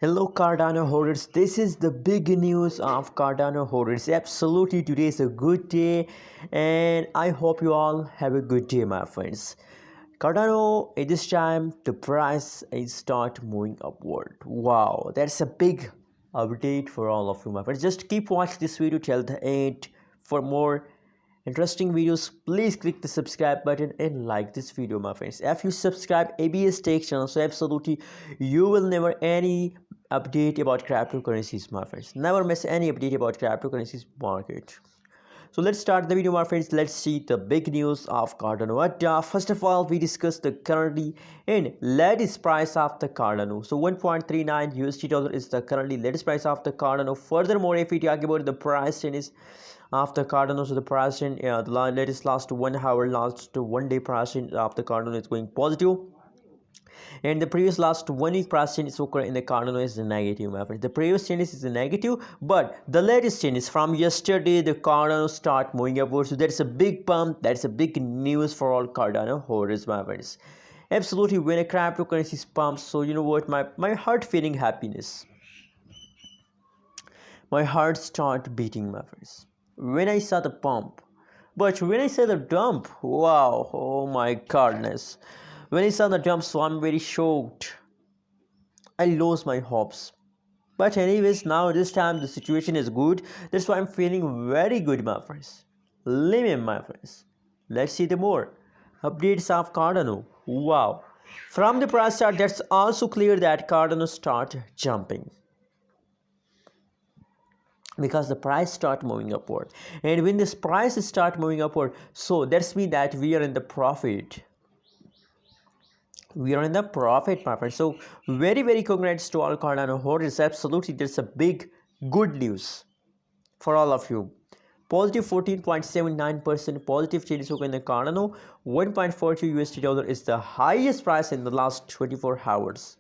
Hello Cardano holders, this is the big news of Cardano holders. Absolutely, today is a good day and I hope you all have a good day, my friends. Cardano at this time the price is start moving upward. Wow, that's a big update for all of you, my friends. Just keep watching this video till the end for more interesting videos. Please click the subscribe button and like this video, my friends. If you subscribe ABS Tech channel, so absolutely you will never any update about cryptocurrencies, my friends. Never miss any update about cryptocurrencies market. So let's start the video, my friends. Let's see the big news of Cardano. First of all, we discuss the currently and latest price of the Cardano. So 1.39 USD dollar is the currently latest price of the Cardano. Furthermore, if we talk about the price changes of the Cardano, so the price in the latest last 1 hour, last 1 day price of the Cardano is going positive, and the previous last 1 week price change is occurring in the Cardano is negative, my friends. The previous change is negative, but the latest change is from yesterday. The Cardano start moving upwards, so that's a big pump. That's a big news for all Cardano holders, my friends. Absolutely, when a cryptocurrency pumps, so you know what, my heart feeling happiness, my heart start beating, my friends, when I saw the pump. But when I saw the dump, wow, oh my goodness, when I saw the dump, so I'm very shocked. I lost my hopes. But anyways, now this time the situation is good. That's why I'm feeling very good, my friends. Lemon, my friends. Let's see the more updates of Cardano. Wow. From the price chart, that's also clear that Cardano start jumping, because the price start moving upward. And when this price start moving upward, so that's mean that we are in the profit. We are in the profit, my friend. So very congrats to all Cardano holders. Absolutely, that's a big good news for all of you. Positive 14.79% positive changes in the Cardano. 1.42 USD dollar is the highest price in the last 24 hours.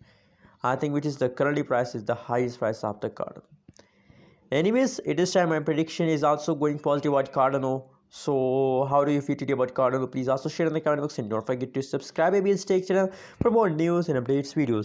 I think which is the currently price is the highest price of the Cardano. Anyways, at this time my prediction is also going positive about Cardano. So how do you feel today about Cardano? Please also share in the comment box and don't forget to subscribe ABS Tech channel for more news and updates videos.